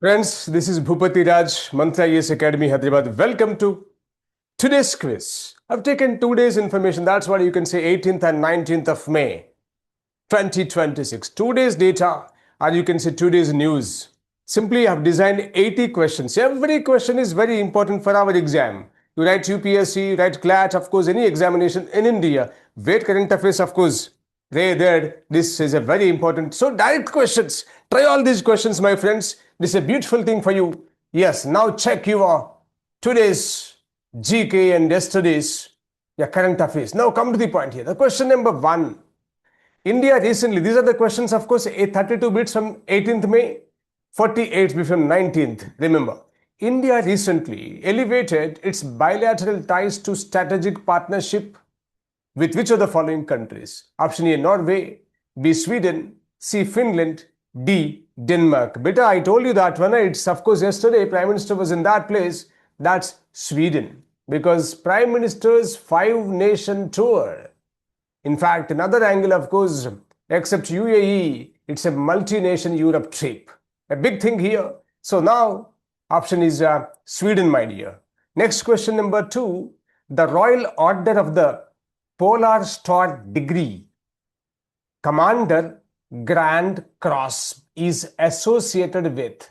Friends, this is Bhupati Raj, Mantra IAS Academy, Hyderabad. Welcome to today's quiz. I've taken 2 days information. That's what you can say 18th and 19th of May, 2026. 2 days data, or you can say 2 days news. Simply, I've designed 80 questions. Every question is very important for our exam. You write UPSC, you write CLAT, of course, any examination in India. Wait current affairs, of course. This is a very important. So, direct questions. Try all these questions, my friends. This is a beautiful thing for you. Yes, now check your today's GK and yesterday's current affairs. Now come to the point here. The question number 1. India recently, these are the questions, of course, 32 bits from 18th May, 48 bits from 19th. Remember, India recently elevated its bilateral ties to strategic partnership with which of the following countries? Option A, Norway, B, Sweden, C, Finland, D, Denmark. Beta, I told you that one. It's, of course, yesterday Prime Minister was in that place. That's Sweden. Because Prime Minister's 5-nation tour. In fact, another angle, of course, except UAE, it's a multi-nation Europe trip. A big thing here. So now, option is Sweden, my dear. Next question number 2. The Royal Order of the Polar Star Degree Commander Grand Cross is associated with.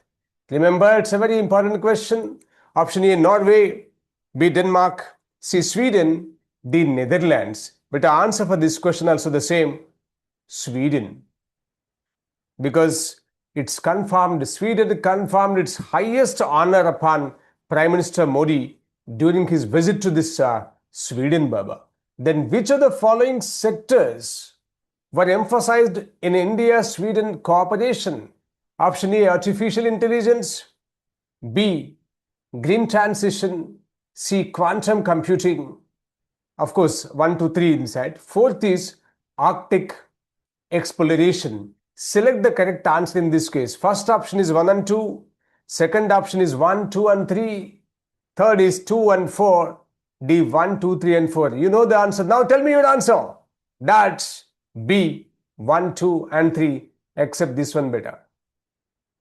Remember, it's a very important question. Option A, Norway, B, Denmark, C, Sweden, D, Netherlands. But the answer for this question also the same, Sweden. Because it's confirmed, Sweden confirmed its highest honor upon Prime Minister Modi during his visit to this Sweden, Baba. Then which of the following sectors were emphasized in India-Sweden cooperation? Option A, artificial intelligence, B, green transition, C, quantum computing. Of course, 1, 2, 3 inside. 4th is Arctic exploration. Select the correct answer in this case. First option is 1 and 2. Second option is 1, 2 and 3. Third is 2 and 4. D, 1, 2, 3 and 4. You know the answer. Now tell me your answer. That's B, 1, 2 and 3, except this one better.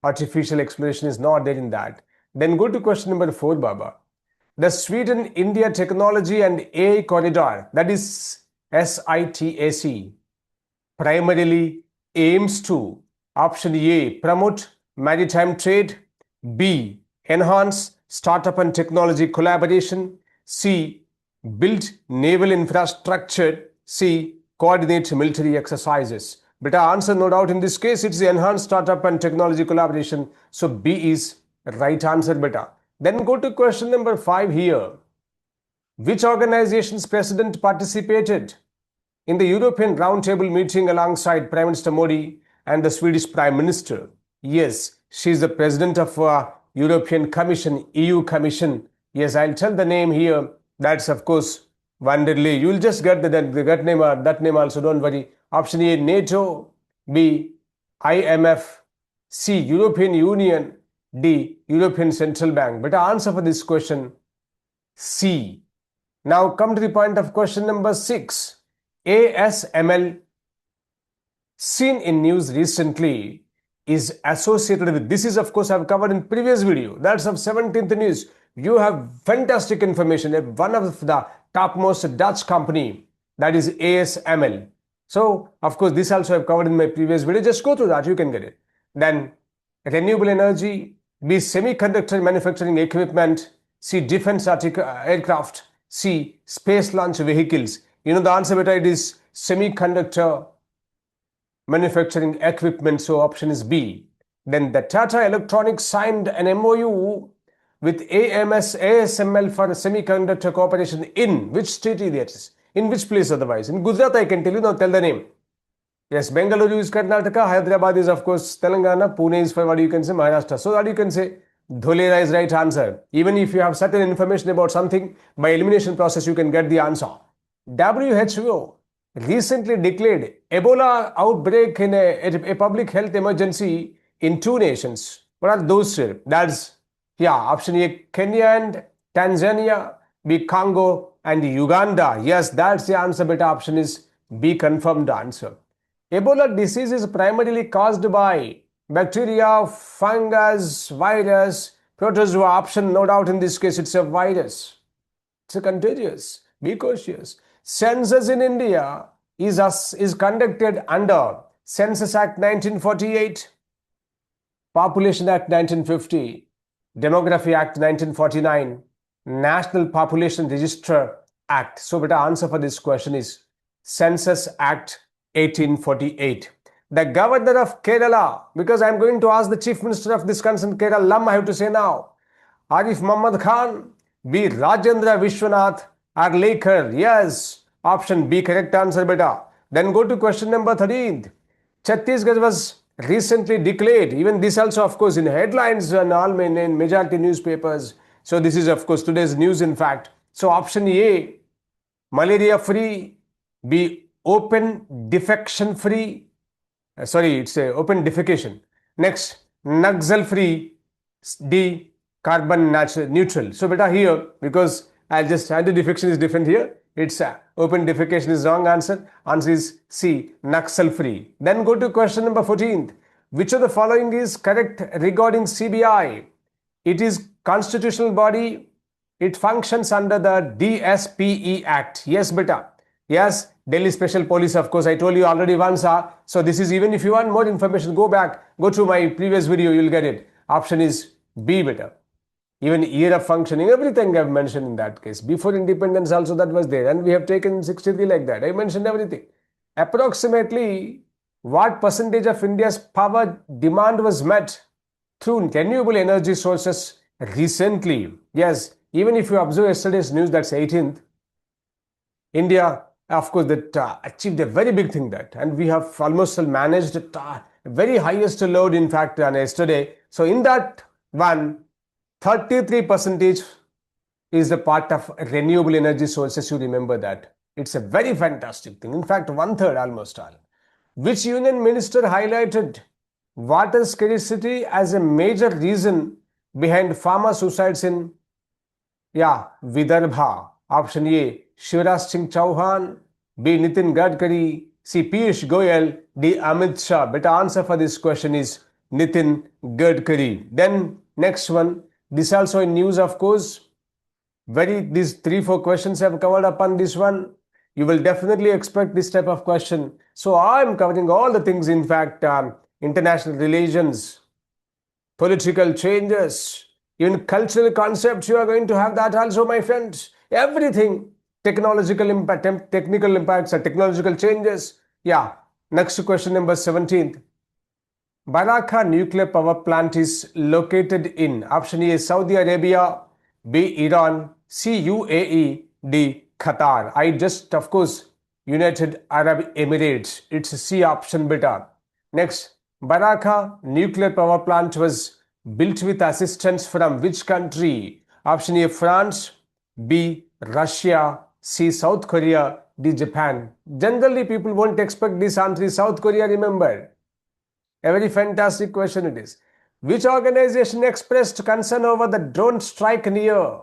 Artificial exploration is not there in that. Then go to question number 4, Baba. The Sweden-India Technology and AI Corridor, that is SITAC, primarily aims to, option A, promote maritime trade, B, enhance startup and technology collaboration, C, build naval infrastructure, C, coordinate military exercises. But our answer, no doubt, in this case, it's the enhanced startup and technology collaboration. So B is right answer, beta. Then go to question number 5 here. Which organization's president participated in the European Roundtable meeting alongside Prime Minister Modi and the Swedish Prime Minister? Yes, she is the president of European Commission, EU Commission. Yes, I'll tell the name here. That's, of course, Vanderlei. You'll just get that name also, don't worry. Option A, NATO, B, IMF, C, European Union, D, European Central Bank. But the answer for this question, C. Now come to the point of question number 6. ASML, seen in news recently, is associated with. This is, of course, I've covered in previous video. That's of 17th news. You have fantastic information. One of the topmost Dutch company, that is ASML. So, of course, this also I've covered in my previous video. Just go through that, you can get it. Then, renewable energy, B, semiconductor manufacturing equipment, C, defense aircraft, C, space launch vehicles. You know the answer, beta, it is semiconductor manufacturing equipment. So, option is B. Then, the Tata Electronics signed an MOU with ASML for semiconductor cooperation in which state that is? In which place otherwise? In Gujarat, I can tell you. Now tell the name. Yes, Bengaluru is Karnataka, Hyderabad is, of course, Telangana, Pune is for what you can say, Maharashtra. So that you can say Dholera is right answer. Even if you have certain information about something, by elimination process you can get the answer. WHO recently declared Ebola outbreak in a public health emergency in 2 nations. What are those? That's option A, Kenya and Tanzania, B, Congo and Uganda. Yes, that's the answer, but option is B, confirmed answer. Ebola disease is primarily caused by Bacteria, fungus, virus, protozoa. Option, no doubt in this case, it's a virus. It's a contagious. Be cautious. Census in India is conducted under Census Act 1948, Population Act 1950, Demography Act 1949, National Population Register Act. So, beta, answer for this question is Census Act 1848. The governor of Kerala, because I am going to ask the chief minister of this concerned Kerala, I have to say now, Arif Muhammad Khan, B. Rajendra Vishwanath Arlekar. Yes, option B, correct answer, beta. Then go to question number 13. Chhattisgarh was recently declared, even this also of course in headlines and all in majority newspapers. So this is of course today's news in fact. So option A, malaria free, B, open defecation free. It's a open defecation. Next, Naxal free, D, carbon neutral. So beta here, because I'll just anti-defecation is different here. It's open defecation is wrong answer. Answer is C, Naxal free. Then go to question number 14. Which of the following is correct regarding CBI? It is constitutional body. It functions under the DSPE Act. Yes, beta. Yes, Delhi Special Police, of course, I told you already once. So this is, even if you want more information, go to my previous video, you'll get it. Option is B, beta. Even year of functioning, everything I've mentioned in that case. Before independence also that was there. And we have taken 63 like that. I mentioned everything. Approximately what percentage of India's power demand was met through renewable energy sources recently? Yes, even if you observe yesterday's news, that's 18th. India, of course, that achieved a very big thing that. And we have almost managed very highest load, in fact, yesterday. So in that one, 33% is the part of renewable energy sources. You remember that. It's a very fantastic thing. In fact, 1/3 almost all. Which union minister highlighted water scarcity as a major reason behind farmer suicides in Vidarbha? Option A, Shivraj Singh Chauhan, B. Nitin Gadkari, C. Piyush Goyal, D. Amit Shah. Better answer for this question is Nitin Gadkari. Then next one. This also in news, of course. These 3-4 questions have covered upon this one. You will definitely expect this type of question. So I am covering all the things, in fact, international relations, political changes, even cultural concepts. You are going to have that also, my friends. Everything, technological impact, technical impacts, or technological changes. Yeah. Next question number 17th. Barakah nuclear power plant is located in option A, Saudi Arabia, B, Iran, C, UAE, D, Qatar. I just, of course, United Arab Emirates. It's C option, beta. Next, Barakah nuclear power plant was built with assistance from which country? Option A, France, B, Russia, C, South Korea, D, Japan. Generally, people won't expect this answer is South Korea, remember. A very fantastic question it is. Which organization expressed concern over the drone strike near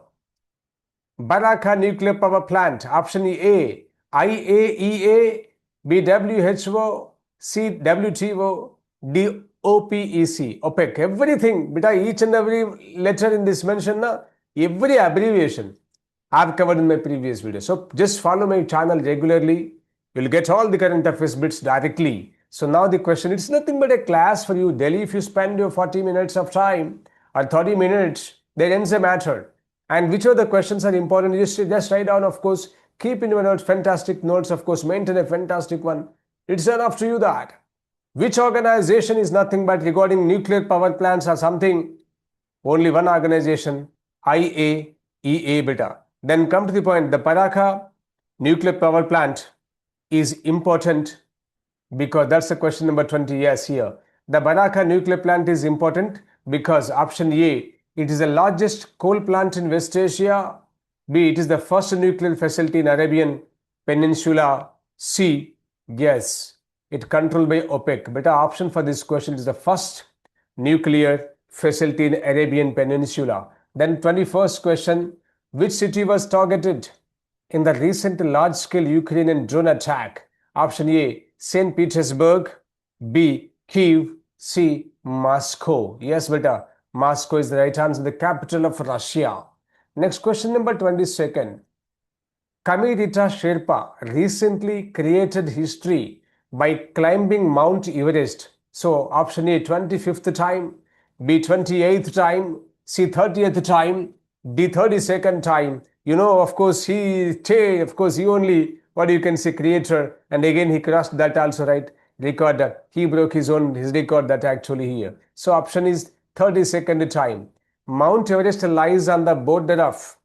Barakah nuclear power plant? Option A, IAEA, B, WHO, C, WTO, D, OPEC, OPEC. Everything, beta, each and every letter in this mention, every abbreviation I've covered in my previous video. So just follow my channel regularly. You'll get all the current affairs bits directly. So now the question, it's nothing but a class for you. Delhi, if you spend your 40 minutes of time or 30 minutes, then ends the matter. And which of the questions are important? Just write down, of course, keep in your notes, fantastic notes, of course, maintain a fantastic one. It's enough to you that. Which organization is nothing but regarding nuclear power plants or something? Only one organization, IAEA, beta. Then come to the point, the Barakah nuclear power plant is important because that's the question number 20. Yes, here. The Barakah nuclear plant is important because option A, it is the largest coal plant in West Asia. B, it is the first nuclear facility in Arabian Peninsula. C, yes, it controlled by OPEC. Better option for this question is the first nuclear facility in Arabian Peninsula. Then 21st question, which city was targeted in the recent large-scale Ukrainian drone attack? Option A, St. Petersburg, B, Kyiv, C, Moscow. Yes, beta. Moscow is the right answer, the capital of Russia. Next question number 22nd. Kamirita Sherpa recently created history by climbing Mount Everest. So option A 25th time, B 28th time, C 30th time, D 32nd time. Of course, he only, what you can say, creator, and again he crossed that also, right? Record. He broke his record that actually here. So option is 32nd time. Mount Everest lies on the border of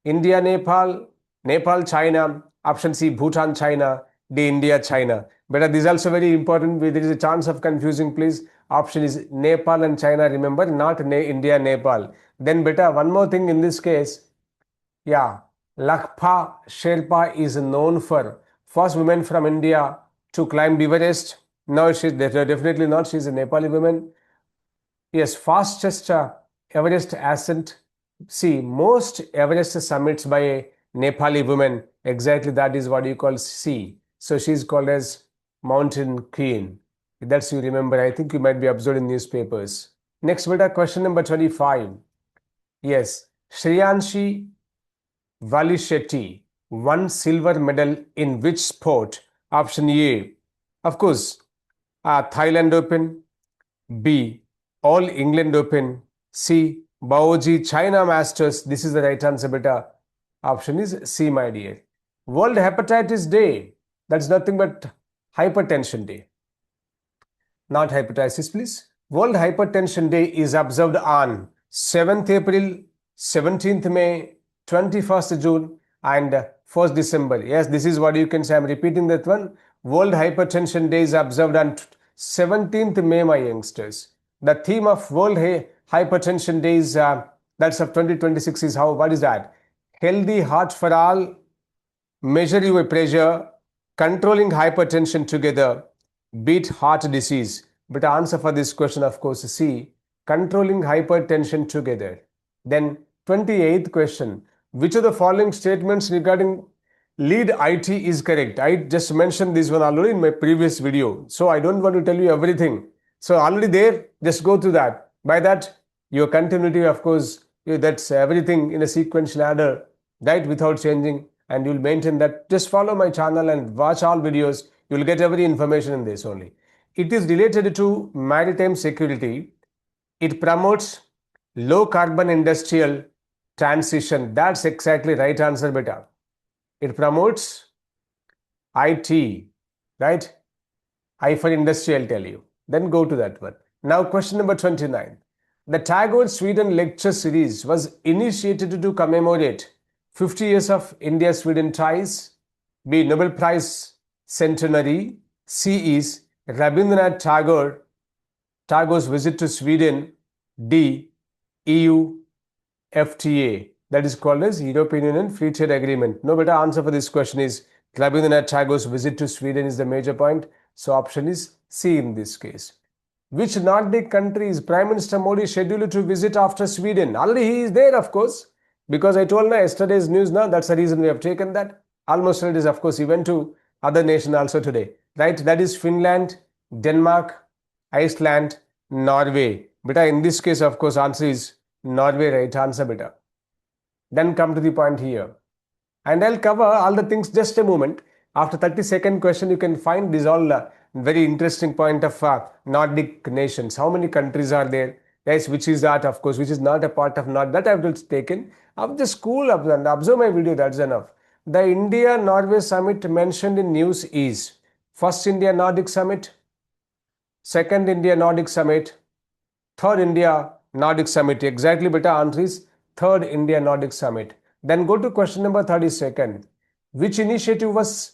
India, Nepal, Nepal, China. Option C, Bhutan, China. D, India, China. But this is also very important. There is a chance of confusing, please. Option is Nepal and China. Remember, not India, Nepal. Then beta, one more thing in this case. Yeah, Lakpa Sherpa is known for first woman from India to climb Everest. No, she's definitely not. She's a Nepali woman. Yes, fastest Everest ascent. See, most Everest summits by a Nepali woman. Exactly, that is what you call C. So she's called as Mountain Queen. That's you remember. I think you might be observed in newspapers. Next, beta, question number 25. Yes, Shreyanshi Valishetty won silver medal in which sport? Option A, of course, Thailand Open. B, All England Open. C, Baoji China Masters. This is the right answer, beta. Option is C, my dear. World Hepatitis Day. That's nothing but Hypertension Day. Not hepatitis, please. World Hypertension Day is observed on 7th April, 17th May, 21st June, and 1st December. Yes, this is what you can say. I'm repeating that one. World Hypertension Day is observed on 17th May, my youngsters. The theme of World Hypertension Day is that's of 2026 is how, what is that? Healthy heart for all, measure your pressure, controlling hypertension together, beat heart disease. But the answer for this question, of course, is C, controlling hypertension together. Then 28th question, which of the following statements regarding lead IT is correct? I just mentioned this one already in my previous video, so I don't want to tell you everything. So already there, just go through that. By that, your continuity, of course, that's everything in a sequential order, right, without changing, and you'll maintain that. Just follow my channel and watch all videos. You'll get every information in this only. It is related to maritime security. It promotes low carbon industrial transition. That's exactly right answer, beta. It promotes IT, right? I for industry, I'll tell you. Then go to that one. Now question number 29. The Tagore Sweden lecture series was initiated to commemorate 50 years of India-Sweden ties. B, Nobel Prize centenary. C is Rabindranath Tagore's visit to Sweden. D, EU FTA, that is called as European Union Free Trade Agreement. No better answer for this question is Rabindranath Tagore's visit to Sweden is the major point. So option is C in this case. Which Nordic country is Prime Minister Modi scheduled to visit after Sweden? Already he is there, of course, because I told you yesterday's news now. That's the reason we have taken that. Almost it is, of course, he went to other nation also today, right? That is Finland, Denmark, Iceland, Norway. Beta, in this case, of course, answer is Norway, right answer, beta. Then come to the point here. And I'll cover all the things just a moment. After 32nd question, you can find this all very interesting point of Nordic nations. How many countries are there? Yes, which is that, of course, which is not a part of Nordic. That I've just taken. Of the school and observe my video, that's enough. The India-Norway summit mentioned in news is first India-Nordic summit, second India-Nordic summit, third India-Nordic summit. Exactly, beta, answer is third India-Nordic summit. Then go to question number 32nd. Which initiative was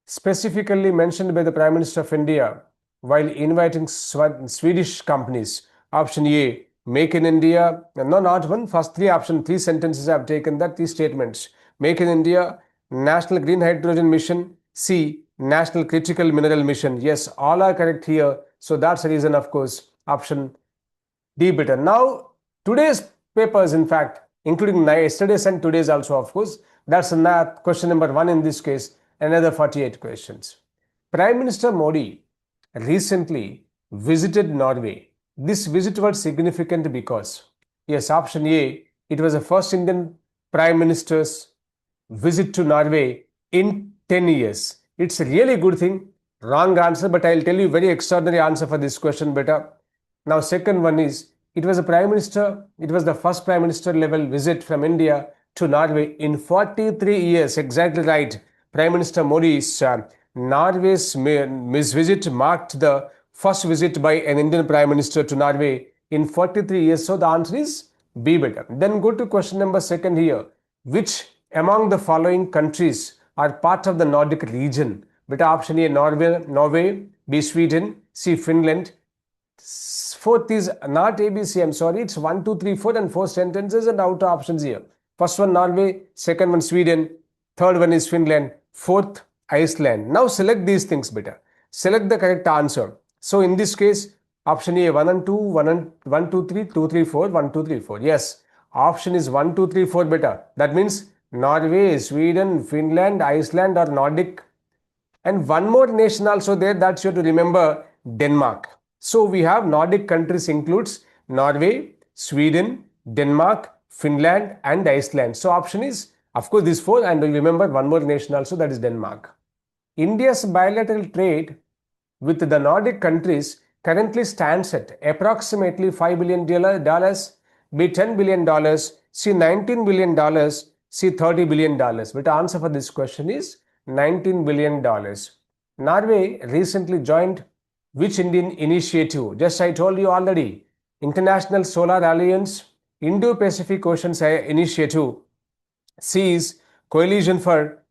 specifically mentioned by the Prime Minister of India while inviting Swedish companies? Option A, Make in India. No, not one. First three sentences I have taken that, three statements. Make in India, National Green Hydrogen Mission. C, National Critical Mineral Mission. Yes, all are correct here. So that's the reason, of course, option D, beta. Now, today's papers, in fact, including yesterday's and today's also, of course, that's question number 1 in this case, another 48 questions. Prime Minister Modi recently visited Norway. This visit was significant because, yes, option A, it was the first Indian Prime Minister's visit to Norway in 10 years. It's a really good thing. Wrong answer, but I'll tell you very extraordinary answer for this question better. Now, second one is, it was the first Prime Minister level visit from India to Norway in 43 years. Exactly right. Prime Minister Modi's Norway's visit marked the first visit by an Indian Prime Minister to Norway in 43 years. So the answer is B better. Then go to question number second here. Which among the following countries are part of the Nordic region? Beta option A, Norway, B, Sweden, C, Finland. Fourth is not ABC, I'm sorry, it's 1, 2, 3, 4 and 4 sentences and out options here. First one Norway, second one Sweden, third one is Finland, fourth Iceland. Now select these things better. Select the correct answer. So in this case, option A 1 and 2, 1, 2, 3, 2, 3, 4, 1, 2, 3, 4. Yes, option is 1, 2, 3, 4 better. That means Norway, Sweden, Finland, Iceland or Nordic. And one more nation also there, that's you have to remember, Denmark. So we have Nordic countries includes Norway, Sweden, Denmark, Finland and Iceland. So option is, of course, these four, and remember one more nation also, that is Denmark. India's bilateral trade with the Nordic countries currently stands at approximately $5 billion, B $10 billion, C $19 billion, C $30 billion. But the answer for this question is $19 billion. Norway recently joined which Indian initiative? Just I told you already. International Solar Alliance, Indo-Pacific Ocean Initiative. C is Coalition for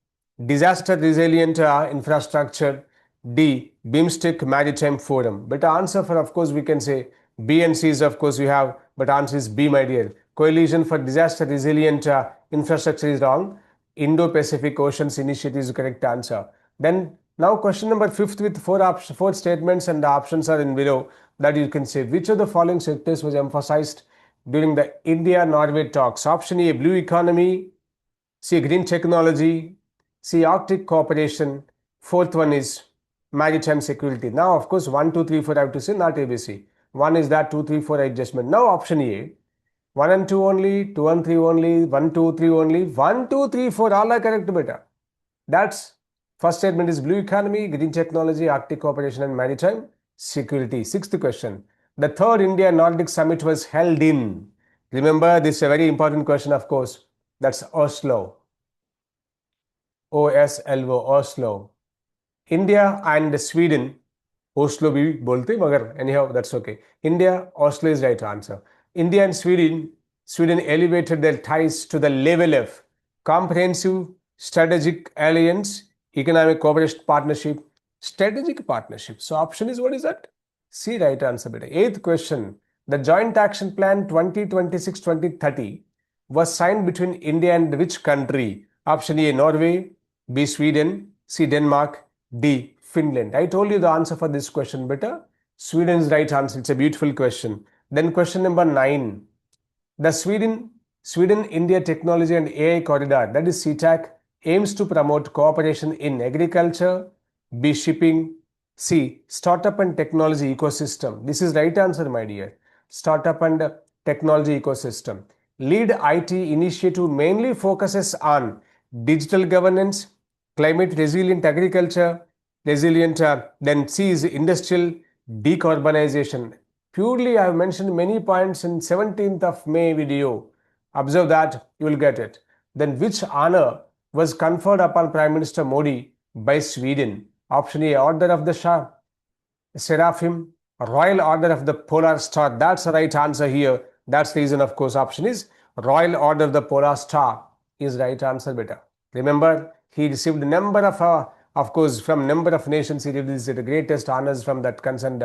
Disaster Resilient Infrastructure. D, BIMSTEC Maritime Forum. But answer for, of course, we can say B and C is, of course, we have, but answer is B, my dear. Coalition for Disaster Resilient Infrastructure is wrong. Indo-Pacific Oceans Initiative is the correct answer. Then now question number 5th with four statements and the options are in below, that you can say which of the following sectors was emphasized during the India-Norway talks. Option A, blue economy, C, green technology, C, Arctic cooperation, fourth one is maritime security. Now of course 1, 2, 3, 4 I have to say, not ABC. 1 is that, 2, 3, 4 adjustment. Now option A, 1 and 2 only, 2 and 3 only, 1, 2, 3 only, 1, 2, 3, 4 all are correct better. That's first statement is blue economy, green technology, Arctic cooperation and maritime security. Sixth question. The third India-Nordic summit was held in, remember this is a very important question of course, that's Oslo. OSLO, Oslo. India and Sweden, Oslo bhi bolte, magar anyhow that's okay. India, Oslo is right answer. India and Sweden elevated their ties to the level of comprehensive strategic alliance, economic cooperation partnership, strategic partnership. So option is, what is that? C, right answer beta. Eighth question. The Joint Action Plan 2026-2030 was signed between India and which country? Option A, Norway, B, Sweden, C, Denmark, D, Finland. I told you the answer for this question better. Sweden is right answer. It's a beautiful question. Then question number 9. The Sweden-India Technology and AI Corridor, that is CTAC, aims to promote cooperation in agriculture, B, shipping, C, startup and technology ecosystem. This is right answer, my dear. Startup and technology ecosystem. Lead IT initiative mainly focuses on digital governance, climate resilient agriculture, then C is industrial decarbonization. Purely I have mentioned many points in 17th of May video. Observe that, you will get it. Then which honor was conferred upon Prime Minister Modi by Sweden? Option A, Order of the Shah Seraphim, Royal Order of the Polar Star. That's the right answer here. That's the reason, of course, option is Royal Order of the Polar Star is right answer beta. Remember, he received a number of course, from number of nations, he received the greatest honors from that concerned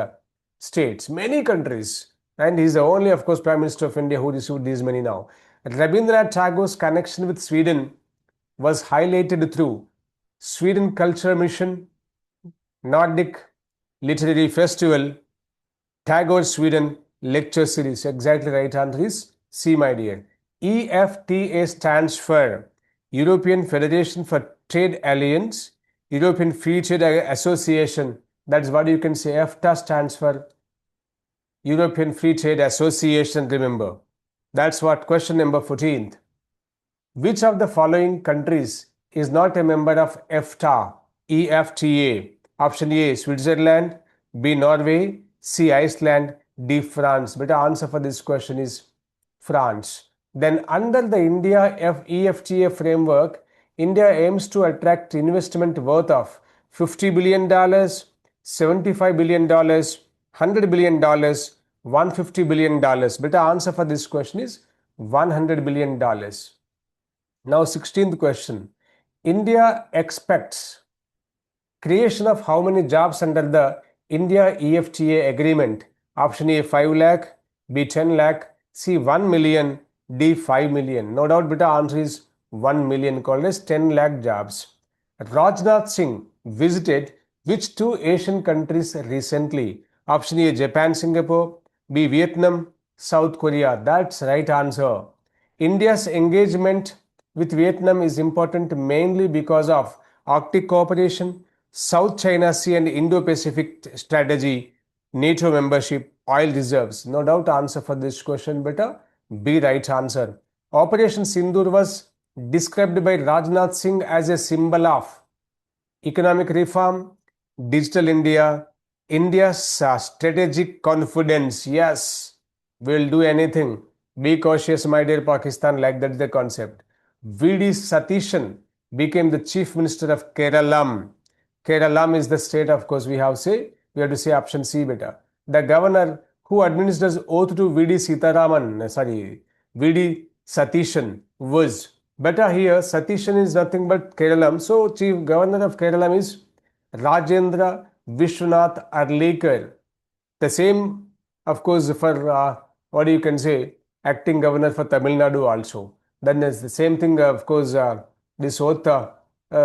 states, many countries, and he's the only, of course, Prime Minister of India who received these many now. Rabindranath Tagore's connection with Sweden was highlighted through Sweden Culture Mission, Nordic Literary Festival, Tagore Sweden Lecture Series. Exactly right answer is C, my dear. EFTA stands for European Federation for Trade Alliance, European Free Trade Association. That's what you can say. EFTA stands for European Free Trade Association, remember. That's what question number 14th. Which of the following countries is not a member of EFTA, EFTA? Option A, Switzerland, B, Norway, C, Iceland, D, France. Better answer for this question is France. Then under the India EFTA framework, India aims to attract investment worth of $50 billion, $75 billion, $100 billion, $150 billion. Better answer for this question is $100 billion. Now 16th question. India expects creation of how many jobs under the India EFTA agreement? Option A 5 lakh, B 10 lakh, C 1 million, D 5 million. No doubt better answer is 1 million, called as 10 lakh jobs. Rajnath Singh visited which two Asian countries recently? Option A Japan, Singapore, B Vietnam, South Korea. That's right answer. India's engagement with Vietnam is important mainly because of Arctic cooperation, South China Sea and Indo-Pacific strategy, NATO membership, oil reserves. No doubt answer for this question better B right answer. Operation Sindoor was described by Rajnath Singh as a symbol of economic reform, digital India, India's strategic confidence. Yes, we'll do anything. Be cautious, my dear Pakistan, like that's the concept. V.D. Satishan became the Chief Minister of Keralam. Keralam is the state, of course, we have to say option C better. The governor who administers oath to V.D. Satishan was. Better here, Satishan is nothing but Keralam. So, Chief Governor of Keralam is Rajendra Vishwanath Arlikar. The same, of course, for what you can say, acting governor for Tamil Nadu also. Then there's the same thing, of course, this oath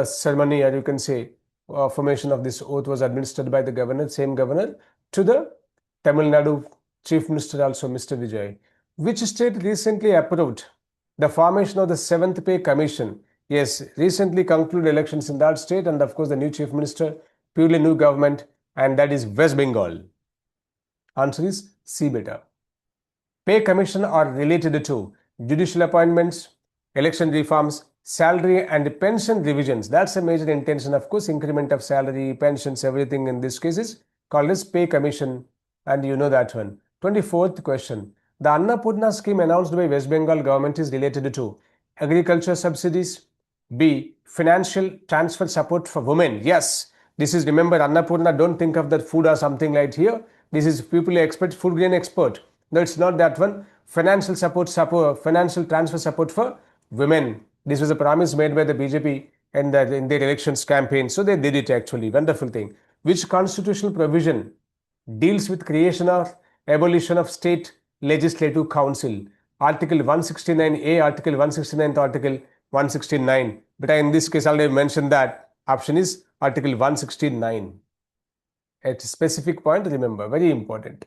ceremony, or you can say formation of this oath was administered by the governor, same governor, to the Tamil Nadu Chief Minister also, Mr. Vijay. Which state recently approved the formation of the 7th Pay Commission? Yes, recently concluded elections in that state, and of course the new Chief Minister, purely new government, and that is West Bengal. Answer is C better. Pay Commission are related to judicial appointments, election reforms, salary and pension revisions. That's a major intention, of course, increment of salary, pensions, everything in this case is called as Pay Commission, and you know that one. 24th question. The Annapurna scheme announced by West Bengal government is related to agriculture subsidies, B, financial transfer support for women. Yes, this is, remember, Annapurna, don't think of that food or something like here. This is people expect food grain export. No, it's not that one. Financial financial transfer support for women. This was a promise made by the BJP in their elections campaign. So they did it actually. Wonderful thing. Which constitutional provision deals with creation or abolition of state legislative council? Article 169A, Article 169, Article 169. But in this case, I already mentioned that option is Article 169. At a specific point, remember, very important.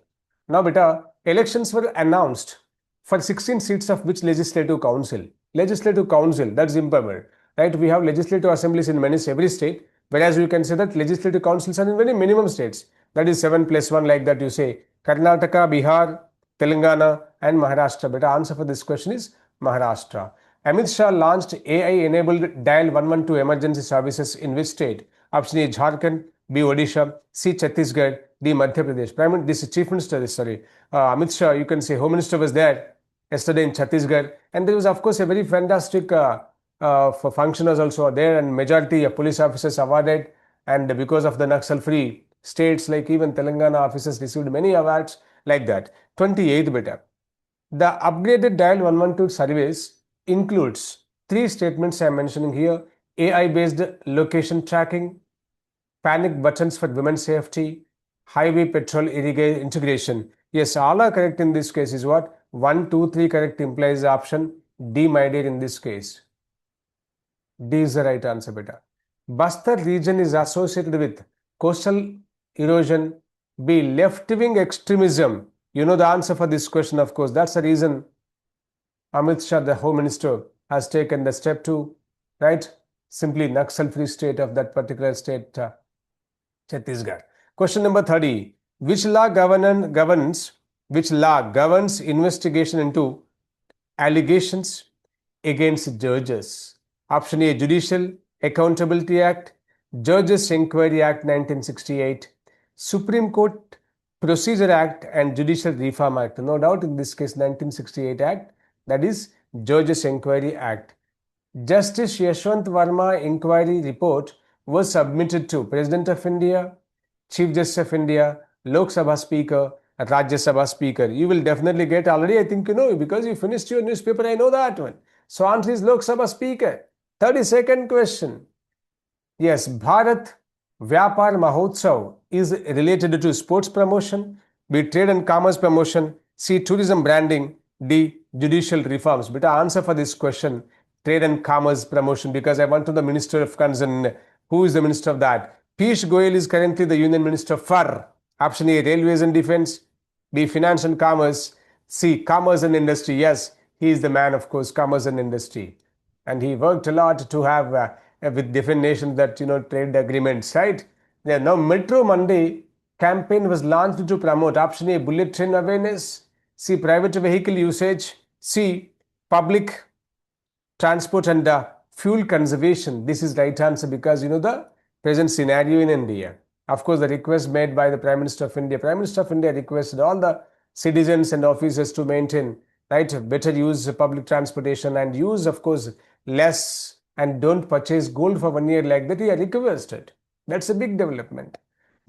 Now, beta, elections were announced for 16 seats of which legislative council? Legislative council, that's important, right? We have legislative assemblies in every state, whereas you can say that legislative councils are in very minimum states. That is 7 + 1, like that you say. Karnataka, Bihar, Telangana, and Maharashtra. Better answer for this question is Maharashtra. Amit Shah launched AI-enabled Dial 112 emergency services in which state? Option A, Jharkhand, B, Odisha, C, Chhattisgarh, D, Madhya Pradesh. This is Chief Minister, Amit Shah, you can say Home Minister was there yesterday in Chhattisgarh, and there was, of course, a very fantastic for functioners also there, and majority of police officers awarded, and because of the Naxal-free states, like even Telangana officers received many awards like that. 28th beta. The upgraded Dial 112 service includes 3 statements I am mentioning here: AI-based location tracking, panic buttons for women's safety, highway petrol integration. Yes, all are correct in this case is what? 1, 2, 3 correct implies option D, my dear, in this case. D is the right answer, beta. Bastar region is associated with coastal erosion, B, left-wing extremism. You know the answer for this question, of course. That's the reason Amit Shah, the Home Minister, has taken the step to, right? Simply Naxal-free state of that particular state, Chhattisgarh. Question number 30. Which law governs Which law governs investigation into allegations against judges? Option A, Judicial Accountability Act, Judges Inquiry Act 1968, Supreme Court Procedure Act and Judicial Reform Act. No doubt in this case 1968 Act, that is Judges Inquiry Act. Justice Yashwant Verma inquiry report was submitted to President of India, Chief Justice of India, Lok Sabha Speaker, Rajya Sabha Speaker. You will definitely get already, I think you know, because you finished your newspaper, I know that one. So answer is Lok Sabha Speaker. 32nd question. Yes, Bharat Vyapar Mahotsav is related to sports promotion, B, trade and commerce promotion, C, tourism branding, D, judicial reforms. Beta answer for this question, trade and commerce promotion, because I want to know the minister of concern. Who is the minister of that? Piyush Goyal is currently the union minister for option A, railways and defense, B, finance and commerce, C, commerce and industry. Yes, he is the man, of course, commerce and industry. And he worked a lot to have with different nations that, trade agreements, right? Yeah, now Metro Monday campaign was launched to promote option A, bullet train awareness, C, private vehicle usage, C, public transport and fuel conservation. This is right answer because the present scenario in India. Of course, the request made by the Prime Minister of India. Prime Minister of India requested all the citizens and officers to maintain better use public transportation and use, of course, less and don't purchase gold for 1 year like that. He requested. That's a big development.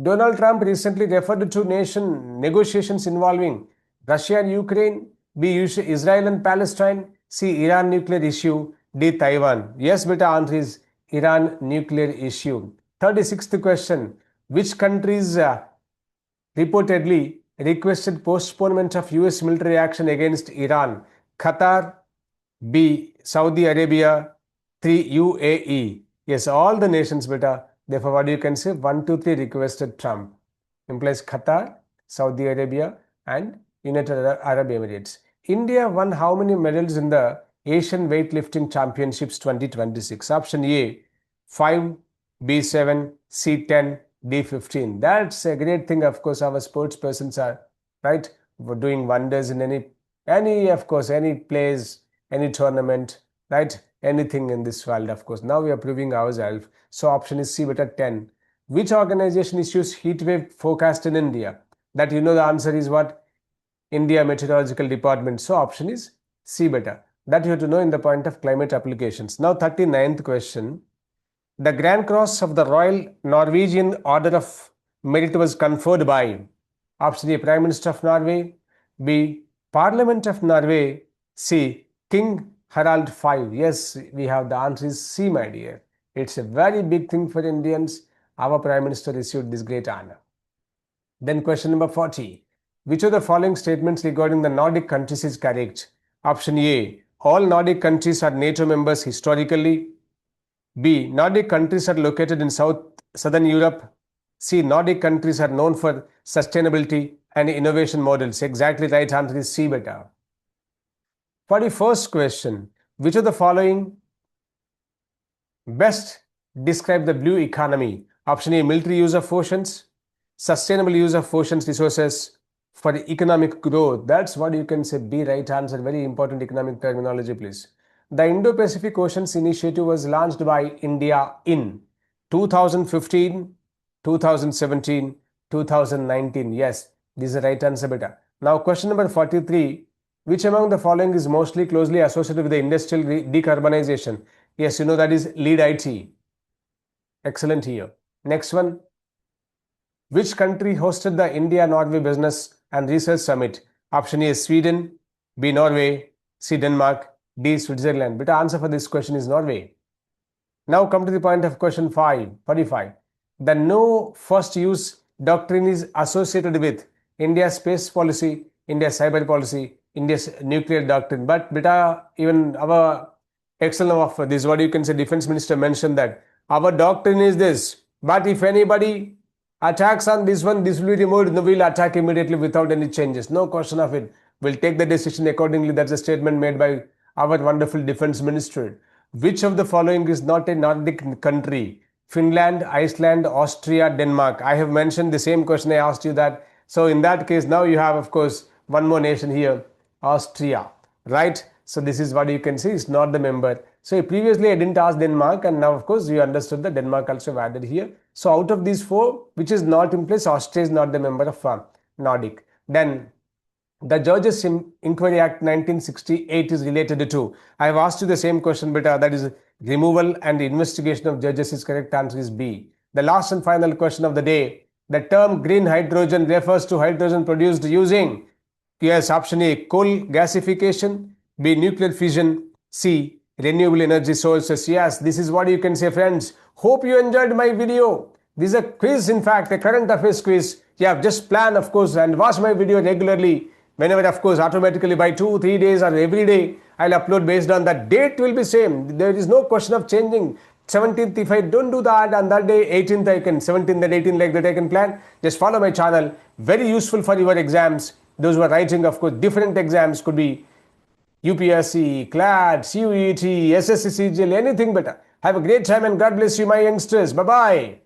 Donald Trump recently referred to negotiations involving Russia and Ukraine, B, Israel and Palestine, C, Iran nuclear issue, D, Taiwan. Yes, beta answer is Iran nuclear issue. 36th question. Which countries reportedly requested postponement of US military action against Iran? Qatar, B, Saudi Arabia, 3, UAE. Yes, all the nations, beta. Therefore, what you can say? 1, 2, 3 requested Trump. Implies Qatar, Saudi Arabia and United Arab Emirates. India won how many medals in the Asian Weightlifting Championships 2026? Option A, 5, B, 7, C, 10, D, 15. That's a great thing. Of course, our sports persons are, doing wonders in any of course, any place, any tournament, anything in this world, of course. Now we are proving ourselves. So option is C, beta 10. Which organization issues heat wave forecast in India? That the answer is what? India Meteorological Department. So option is C, beta. That you have to know in the point of climate applications. Now 39th question. The Grand Cross of the Royal Norwegian Order of Merit was conferred by option A, Prime Minister of Norway, B, Parliament of Norway, C, King Harald V. Yes, we have the answer is C, my dear. It's a very big thing for Indians. Our Prime Minister received this great honor. Then question number 40. Which of the following statements regarding the Nordic countries is correct? Option A, all Nordic countries are NATO members historically. B, Nordic countries are located in Southern Europe. C, Nordic countries are known for sustainability and innovation models. Exactly right answer is C, beta. 41st question. Which of the following best describe the blue economy? Option A, military use of oceans, sustainable use of oceans resources for economic growth. That's what you can say. B, right answer. Very important economic terminology, please. The Indo-Pacific Oceans Initiative was launched by India in 2015, 2017, 2019. Yes, this is the right answer, beta. Now question number 43. Which among the following is mostly closely associated with the industrial decarbonization? Yes, that is lead IT. Excellent here. Next one. Which country hosted the India-Norway Business and Research Summit? Option A, Sweden, B, Norway, C, Denmark, D, Switzerland. Beta answer for this question is Norway. Now come to the point of question 45. The no first use doctrine is associated with India's space policy, India's cyber policy, India's nuclear doctrine. But beta, even our excellent of this, what you can say, defense minister mentioned that our doctrine is this, but if anybody attacks on this one, this will be removed. No, we'll attack immediately without any changes. No question of it. We'll take the decision accordingly. That's a statement made by our wonderful defense minister. Which of the following is not a Nordic country? Finland, Iceland, Austria, Denmark. I have mentioned the same question I asked you that. So in that case, now you have, of course, one more nation here, Austria, right? So this is what you can see, it's not the member. So previously I didn't ask Denmark, and now of course you understood that Denmark also have added here. So out of these four, which is not in place, Austria is not the member of Nordic. Then the Judges Inquiry Act 1968 is related to. I have asked you the same question, but that is removal and investigation of judges. Is correct answer is B. The last and final question of the day. The term green hydrogen refers to hydrogen produced using, yes, option A, coal gasification, B, nuclear fission, C, renewable energy sources. Yes, this is what you can say, friends. Hope you enjoyed my video. This is a quiz, in fact, a current affairs quiz. You have just plan, of course, and watch my video regularly. Whenever, of course, automatically by 2-3 days or every day, I'll upload based on that. Date will be same. There is no question of changing. 17th, if I don't do that on that day, 18th I can, 17th and 18th like that I can plan. Just follow my channel. Very useful for your exams. Those who are writing, of course, different exams, could be UPSC, CLAT, CUET, SSC, CGL, anything better. Have a great time and God bless you, my youngsters. Bye-bye.